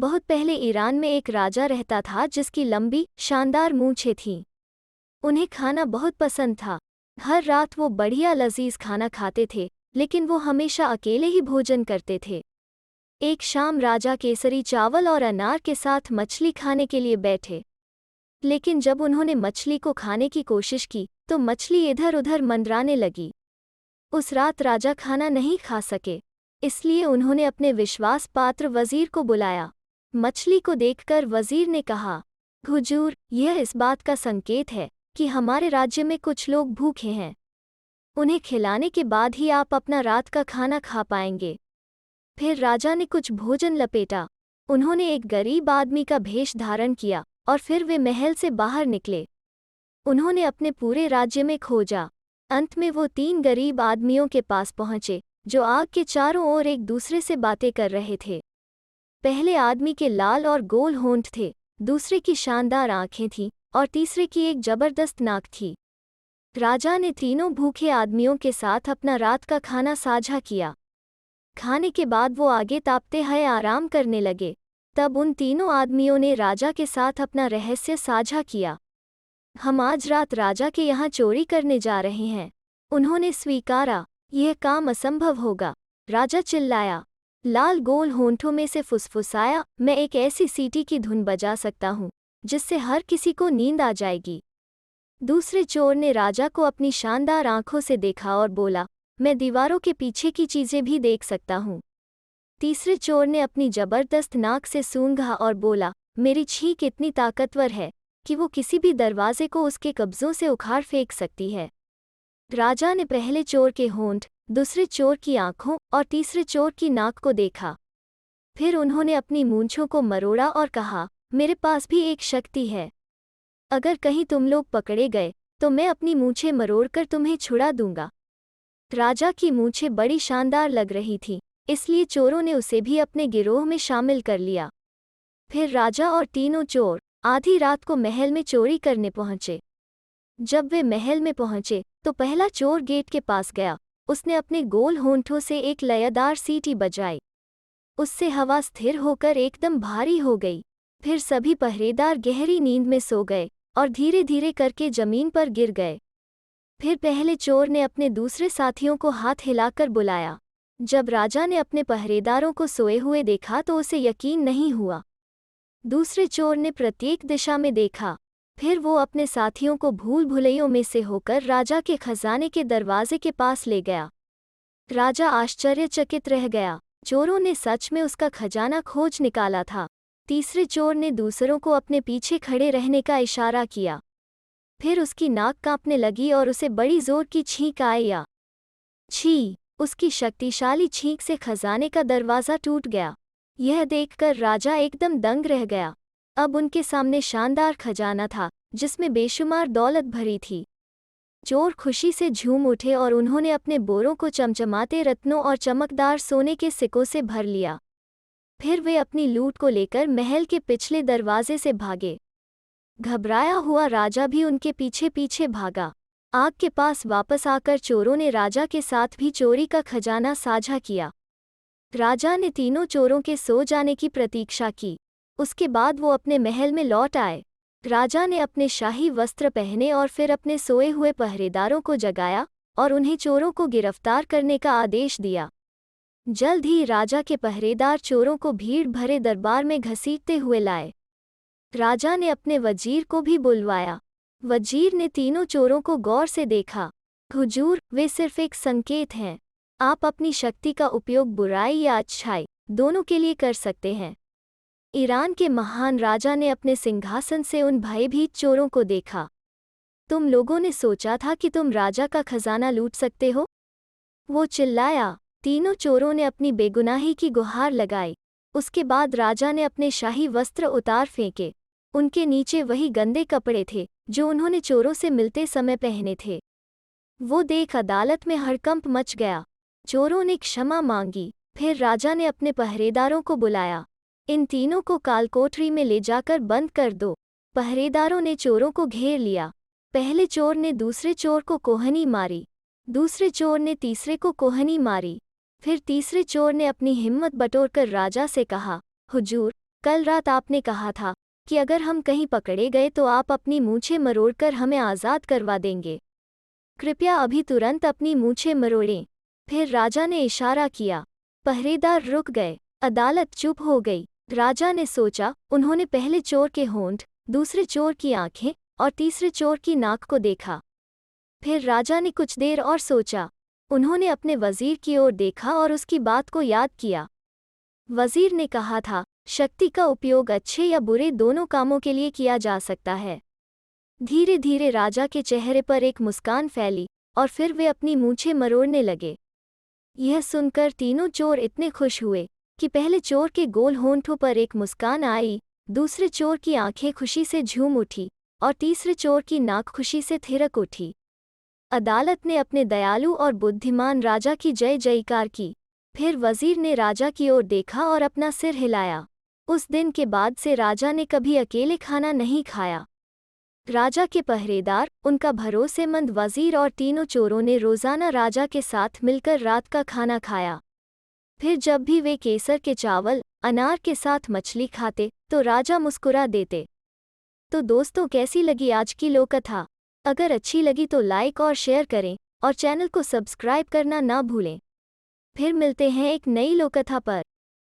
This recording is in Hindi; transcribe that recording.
बहुत पहले ईरान में एक राजा रहता था जिसकी लंबी, शानदार मूंछें थीं। उन्हें खाना बहुत पसंद था। हर रात वो बढ़िया लजीज खाना खाते थे, लेकिन वो हमेशा अकेले ही भोजन करते थे। एक शाम राजा केसरी चावल और अनार के साथ मछली खाने के लिए बैठे। लेकिन जब उन्होंने मछली को खाने की कोशिश की, तो मछली इधर उधर मंडराने लगी। उस रात राजा खाना नहीं खा सके, इसलिए उन्होंने अपने विश्वास पात्र वजीर को बुलाया। मछली को देखकर वजीर ने कहा, हुजूर, यह इस बात का संकेत है कि हमारे राज्य में कुछ लोग भूखे हैं। उन्हें खिलाने के बाद ही आप अपना रात का खाना खा पाएंगे। फिर राजा ने कुछ भोजन लपेटा। उन्होंने एक गरीब आदमी का भेष धारण किया और फिर वे महल से बाहर निकले। उन्होंने अपने पूरे राज्य में खोजा। अंत में वो 3 गरीब आदमियों के पास पहुंचे, जो आग के चारों ओर एक दूसरे से बातें कर रहे थे। पहले आदमी के लाल और गोल होंठ थे, दूसरे की शानदार आंखें थीं और तीसरे की एक जबरदस्त नाक थी। राजा ने तीनों भूखे आदमियों के साथ अपना रात का खाना साझा किया। खाने के बाद वो आगे तापते हुए आराम करने लगे। तब उन तीनों आदमियों ने राजा के साथ अपना रहस्य साझा किया। हम आज रात राजा के यहाँ चोरी करने जा रहे हैं। उन्होंने स्वीकारा, यह काम असंभव होगा। राजा चिल्लाया। लाल गोल होंठों में से फुसफुसाया, मैं एक ऐसी सीटी की धुन बजा सकता हूँ जिससे हर किसी को नींद आ जाएगी। दूसरे चोर ने राजा को अपनी शानदार आंखों से देखा और बोला, मैं दीवारों के पीछे की चीजें भी देख सकता हूँ। तीसरे चोर ने अपनी जबरदस्त नाक से सूंघा और बोला, मेरी छींक इतनी ताकतवर है कि वो किसी भी दरवाजे को उसके कब्जों से उखाड़ फेंक सकती है। राजा ने पहले चोर के होंठ, दूसरे चोर की आंखों और तीसरे चोर की नाक को देखा। फिर उन्होंने अपनी मूंछों को मरोड़ा और कहा, मेरे पास भी एक शक्ति है। अगर कहीं तुम लोग पकड़े गए तो मैं अपनी मूंछें मरोड़कर तुम्हें छुड़ा दूंगा। राजा की मूंछें बड़ी शानदार लग रही थीं, इसलिए चोरों ने उसे भी अपने गिरोह में शामिल कर लिया। फिर राजा और तीनों चोर आधी रात को महल में चोरी करने पहुंचे। जब वे महल में पहुंचे तो पहला चोर गेट के पास गया। उसने अपने गोल होंठों से एक लयदार सीटी बजाई। उससे हवा स्थिर होकर एकदम भारी हो गई। फिर सभी पहरेदार गहरी नींद में सो गए और धीरे धीरे करके जमीन पर गिर गए। फिर पहले चोर ने अपने दूसरे साथियों को हाथ हिलाकर बुलाया। जब राजा ने अपने पहरेदारों को सोए हुए देखा तो उसे यकीन नहीं हुआ। दूसरे चोर ने प्रत्येक दिशा में देखा। फिर वो अपने साथियों को भूल भुलैयों में से होकर राजा के खजाने के दरवाजे के पास ले गया। राजा आश्चर्यचकित रह गया। चोरों ने सच में उसका खजाना खोज निकाला था। तीसरे चोर ने दूसरों को अपने पीछे खड़े रहने का इशारा किया। फिर उसकी नाक कांपने लगी और उसे बड़ी जोर की छींक आई। छी! उसकी शक्तिशाली छींक से खजाने का दरवाज़ा टूट गया। यह देखकर राजा एकदम दंग रह गया। अब उनके सामने शानदार खजाना था जिसमें बेशुमार दौलत भरी थी। चोर खुशी से झूम उठे और उन्होंने अपने बोरों को चमचमाते रत्नों और चमकदार सोने के सिक्कों से भर लिया। फिर वे अपनी लूट को लेकर महल के पिछले दरवाजे से भागे। घबराया हुआ राजा भी उनके पीछे पीछे भागा। आग के पास वापस आकर चोरों ने राजा के साथ भी चोरी का खजाना साझा किया। राजा ने तीनों चोरों के सो जाने की प्रतीक्षा की। उसके बाद वो अपने महल में लौट आए। राजा ने अपने शाही वस्त्र पहने और फिर अपने सोए हुए पहरेदारों को जगाया और उन्हें चोरों को गिरफ्तार करने का आदेश दिया। जल्द ही राजा के पहरेदार चोरों को भीड़ भरे दरबार में घसीटते हुए लाए। राजा ने अपने वजीर को भी बुलवाया। वजीर ने तीनों चोरों को गौर से देखा। हुजूर, वे सिर्फ एक संकेत हैं। आप अपनी शक्ति का उपयोग बुराई या अच्छाई दोनों के लिए कर सकते हैं। ईरान के महान राजा ने अपने सिंहासन से उन भयभीत चोरों को देखा। तुम लोगों ने सोचा था कि तुम राजा का खजाना लूट सकते हो? वो चिल्लाया। तीनों चोरों ने अपनी बेगुनाही की गुहार लगाई। उसके बाद राजा ने अपने शाही वस्त्र उतार फेंके। उनके नीचे वही गंदे कपड़े थे जो उन्होंने चोरों से मिलते समय पहने थे। वो देख अदालत में हड़कंप मच गया। चोरों ने क्षमा मांगी। फिर राजा ने अपने पहरेदारों को बुलाया। इन तीनों को कालकोठरी में ले जाकर बंद कर दो। पहरेदारों ने चोरों को घेर लिया। पहले चोर ने दूसरे चोर को कोहनी मारी। दूसरे चोर ने तीसरे को कोहनी मारी। फिर तीसरे चोर ने अपनी हिम्मत बटोरकर राजा से कहा, हुजूर, कल रात आपने कहा था कि अगर हम कहीं पकड़े गए तो आप अपनी मूंछें मरोड़कर हमें आज़ाद करवा देंगे। कृपया अभी तुरंत अपनी मूंछें मरोड़ें। फिर राजा ने इशारा किया। पहरेदार रुक गए। अदालत चुप हो गई। राजा ने सोचा, उन्होंने पहले चोर के होंठ, दूसरे चोर की आंखें और तीसरे चोर की नाक को देखा। फिर राजा ने कुछ देर और सोचा। उन्होंने अपने वजीर की ओर देखा और उसकी बात को याद किया। वजीर ने कहा था, शक्ति का उपयोग अच्छे या बुरे दोनों कामों के लिए किया जा सकता है। धीरे धीरे राजा के चेहरे पर एक मुस्कान फैली और फिर वे अपनी मूंछें मरोड़ने लगे। यह सुनकर तीनों चोर इतने खुश हुए कि पहले चोर के गोल होंठों पर एक मुस्कान आई, दूसरे चोर की आंखें खुशी से झूम उठी और तीसरे चोर की नाक खुशी से थिरक उठी। अदालत ने अपने दयालु और बुद्धिमान राजा की जय जयकार की। फिर वजीर ने राजा की ओर देखा और अपना सिर हिलाया। उस दिन के बाद से राजा ने कभी अकेले खाना नहीं खाया। राजा के पहरेदार, उनका भरोसेमंद वजीर और तीनों चोरों ने रोजाना राजा के साथ मिलकर रात का खाना खाया। फिर जब भी वे केसर के चावल, अनार के साथ मछली खाते तो राजा मुस्कुरा देते। तो दोस्तों, कैसी लगी आज की लोककथा? अगर अच्छी लगी तो लाइक और शेयर करें और चैनल को सब्सक्राइब करना ना भूलें। फिर मिलते हैं एक नई लोककथा पर।